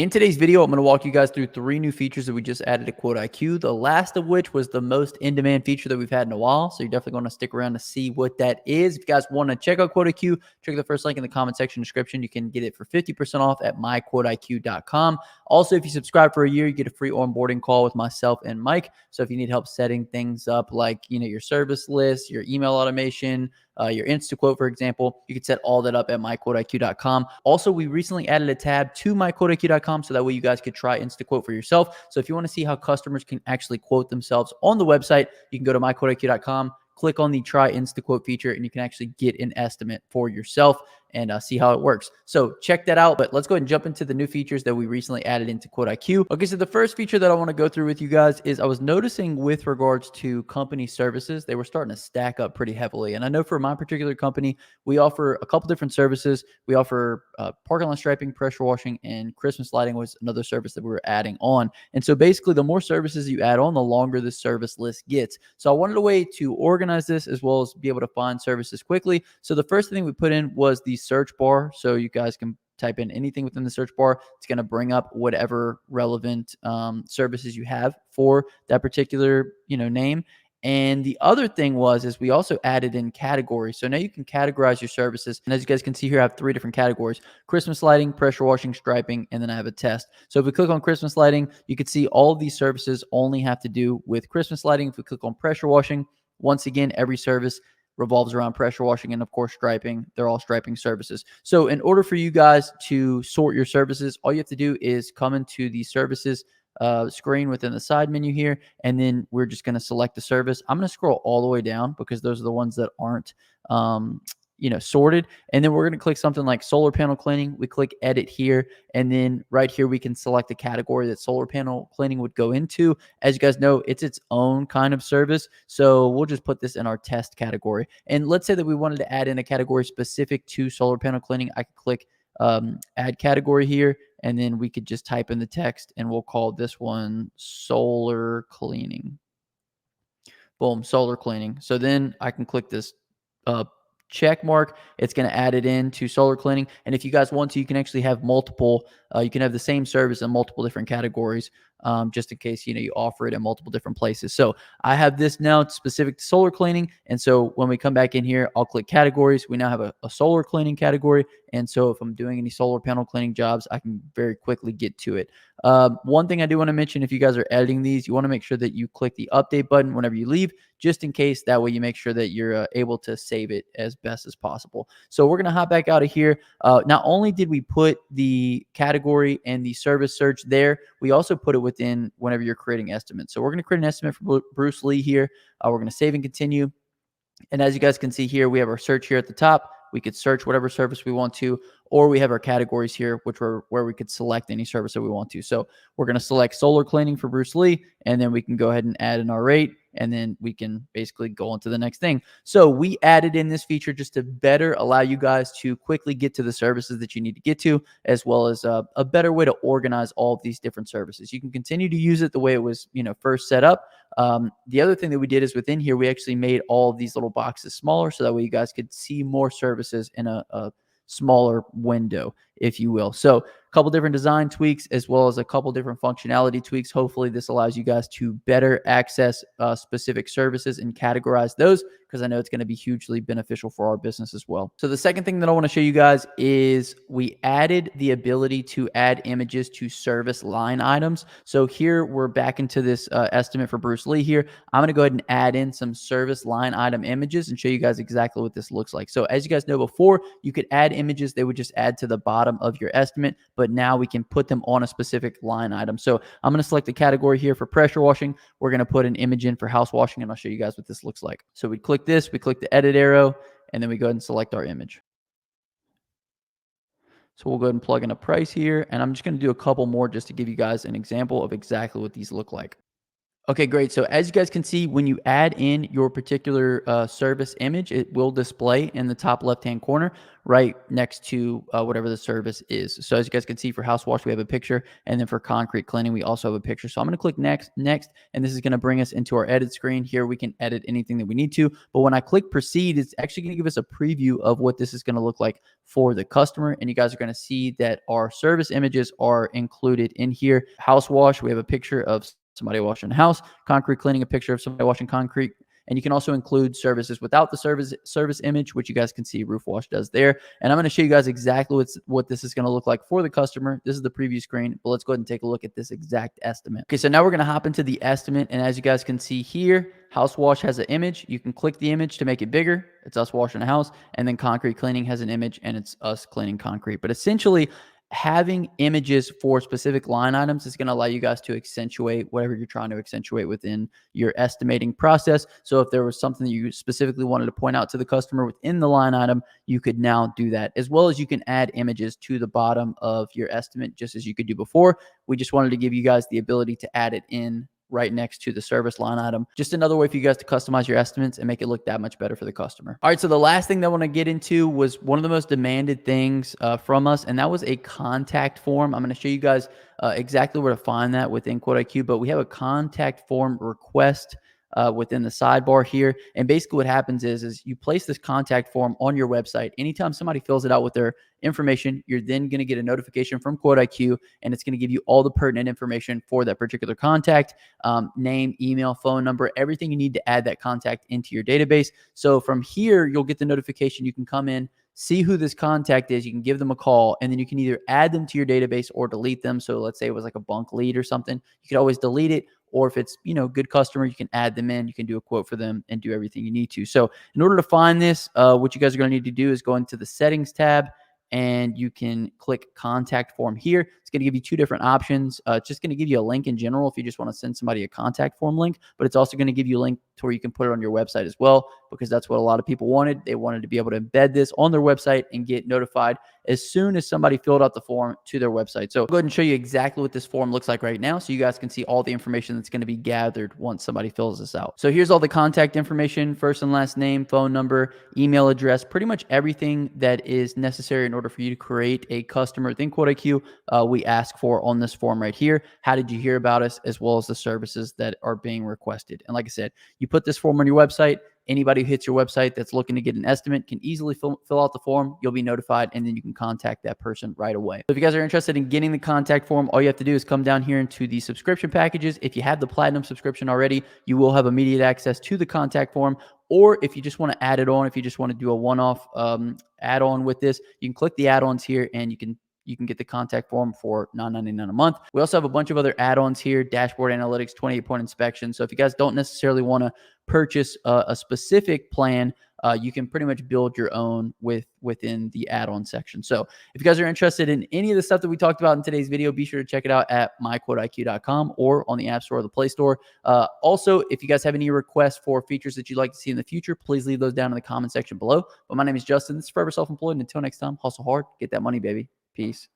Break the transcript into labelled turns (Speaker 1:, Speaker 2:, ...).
Speaker 1: In today's video, I'm going to walk you guys through 3 new features that we just added to QuoteIQ, the last of which was the most in-demand feature that we've had in a while. So you're definitely going to stick around to see what that is. If you guys want to check out QuoteIQ, check the first link in the comment section description. You can get it for 50% off at myquoteiq.com. Also, if you subscribe for a year, you get a free onboarding call with myself and Mike. So if you need help setting things up like, your service list, your email automation, your InstaQuote, for example, you can set all that up at myquoteiq.com. Also, we recently added a tab to myquoteiq.com so that way you guys could try InstaQuote for yourself. So if you want to see how customers can actually quote themselves on the website, you can go to myquoteiq.com, click on the try InstaQuote feature, and you can actually get an estimate for yourself and see how it works. So check that out. But let's go ahead and jump into the new features that we recently added into QuoteIQ. Okay, so the first feature that I want to go through with you guys is I was noticing with regards to company services, they were starting to stack up pretty heavily. And I know for my particular company, we offer a couple different services. We offer parking lot striping, pressure washing, and Christmas lighting was another service that we were adding on. And so basically, the more services you add on, the longer the service list gets. So I wanted a way to organize this as well as be able to find services quickly. So the first thing we put in was the search bar. So you guys can type in anything within the search bar. It's going to bring up whatever relevant services you have for that particular name. And the other thing is we also added in categories. So now you can categorize your services. And as you guys can see here, I have 3 different categories: Christmas lighting, pressure washing, striping, and then I have a test. So if we click on Christmas lighting, you can see all of these services only have to do with Christmas lighting. If we click on pressure washing, once again, every service revolves around pressure washing, and of course striping. They're all striping services. So in order for you guys to sort your services, all you have to do is come into the services screen within the side menu here, and then we're just going to select the service. I'm going to scroll all the way down because those are the ones that aren't sorted. And then we're going to click something like solar panel cleaning. We click edit here, and then right here we can select the category that solar panel cleaning would go into. As you guys know, it's its own kind of service, so we'll just put this in our test category. And let's say that we wanted to add in a category specific to solar panel cleaning. I could click add category here, and then we could just type in the text, and we'll call this one solar cleaning. Boom, solar cleaning. So then I can click this check mark. It's going to add it into solar cleaning. And if you guys want to, you can actually have multiple, you can have the same service in multiple different categories, just in case, you offer it in multiple different places. So I have this now specific to solar cleaning. And so when we come back in here, I'll click categories. We now have a solar cleaning category. And so if I'm doing any solar panel cleaning jobs, I can very quickly get to it. One thing I do want to mention, if you guys are editing these, you want to make sure that you click the update button whenever you leave, just in case. That way you make sure that you're able to save it as best as possible. So we're going to hop back out of here. Not only did we put the category and the service search there, we also put it within whenever you're creating estimates. So we're going to create an estimate for Bruce Lee here. We're going to save and continue. And as you guys can see here, we have our search here at the top. We could search whatever service we want to, or we have our categories here, which are where we could select any service that we want to. So we're going to select solar cleaning for Bruce Lee, and then we can go ahead and add in our rate, and then we can basically go on to the next thing. So we added in this feature just to better allow you guys to quickly get to the services that you need to get to, as well as a better way to organize all of these different services. You can continue to use it the way it was, first set up. The other thing that we did is within here, we actually made all of these little boxes smaller, so that way you guys could see more services in a smaller window, if you will. So a couple different design tweaks, as well as a couple different functionality tweaks. Hopefully this allows you guys to better access specific services and categorize those, because I know it's going to be hugely beneficial for our business as well. So the second thing that I want to show you guys is we added the ability to add images to service line items. So here we're back into this estimate for Bruce Lee here. I'm going to go ahead and add in some service line item images and show you guys exactly what this looks like. So as you guys know, before you could add images, they would just add to the bottom of your estimate, but now we can put them on a specific line item. So I'm going to select the category here for pressure washing. We're going to put an image in for house washing, and I'll show you guys what this looks like. So we click this, we click the edit arrow, and then we go ahead and select our image. So we'll go ahead and plug in a price here, and I'm just going to do a couple more just to give you guys an example of exactly what these look like. Okay, great. So as you guys can see, when you add in your particular service image, it will display in the top left-hand corner right next to whatever the service is. So as you guys can see, for house wash, we have a picture, and then for concrete cleaning, we also have a picture. So I'm going to click next, and this is going to bring us into our edit screen. Here we can edit anything that we need to. But when I click proceed, it's actually going to give us a preview of what this is going to look like for the customer. And you guys are going to see that our service images are included in here. House wash, we have a picture of somebody washing the house. Concrete cleaning, a picture of somebody washing concrete. And you can also include services without the service image, which you guys can see Roof Wash does there. And I'm going to show you guys exactly what this is going to look like for the customer. This is the preview screen, but let's go ahead and take a look at this exact estimate. Okay, so now we're going to hop into the estimate. And as you guys can see here, House Wash has an image. You can click the image to make it bigger. It's us washing a house. And then Concrete Cleaning has an image, and it's us cleaning concrete. But essentially, having images for specific line items is going to allow you guys to accentuate whatever you're trying to accentuate within your estimating process. So if there was something that you specifically wanted to point out to the customer within the line item, you could now do that, as well as you can add images to the bottom of your estimate, just as you could do before. We just wanted to give you guys the ability to add it in right next to the service line item. Just another way for you guys to customize your estimates and make it look that much better for the customer. All right, so the last thing that I want to get into was one of the most demanded things from us, and that was a contact form. I'm going to show you guys exactly where to find that within QuoteIQ, but we have a contact form request within the sidebar here. And basically what happens is you place this contact form on your website. Anytime somebody fills it out with their information, you're then going to get a notification from QuoteIQ, and it's going to give you all the pertinent information for that particular contact, name, email, phone number, everything you need to add that contact into your database. So from here, you'll get the notification. You can come in, see who this contact is. You can give them a call, and then you can either add them to your database or delete them. So let's say it was like a bunk lead or something. You could always delete it. Or if it's, good customer, you can add them in. You can do a quote for them and do everything you need to. So in order to find this, what you guys are going to need to do is go into the settings tab, and you can click contact form here. It's going to give you two different options. It's just going to give you a link in general if you just want to send somebody a contact form link, but it's also going to give you a link to where you can put it on your website as well, because that's what a lot of people wanted. They wanted to be able to embed this on their website and get notified as soon as somebody filled out the form to their website. So I'll go ahead and show you exactly what this form looks like right now, so you guys can see all the information that's going to be gathered once somebody fills this out. So here's all the contact information: first and last name, phone number, email address, pretty much everything that is necessary in order for you to create a customer within QuoteIQ. We ask for on this form right here. How did you hear about us, as well as the services that are being requested. And like I said, you put this form on your website. Anybody who hits your website that's looking to get an estimate can easily fill out the form. You'll be notified, and then you can contact that person right away. So if you guys are interested in getting the contact form, all you have to do is come down here into the subscription packages. If you have the Platinum subscription already, you will have immediate access to the contact form. Or if you just want to add it on, if you just want to do a one-off add-on with this, you can click the add-ons here, and you can get the contact form for $9.99 a month. We also have a bunch of other add-ons here: dashboard analytics, 28-point inspection. So if you guys don't necessarily want to purchase a specific plan, you can pretty much build your own within the add-on section. So if you guys are interested in any of the stuff that we talked about in today's video, be sure to check it out at myquoteiq.com or on the App Store or the Play Store. Also, if you guys have any requests for features that you'd like to see in the future, please leave those down in the comment section below. But my name is Justin. This is Forever Self-Employed, and until next time, hustle hard, get that money, baby. Peace.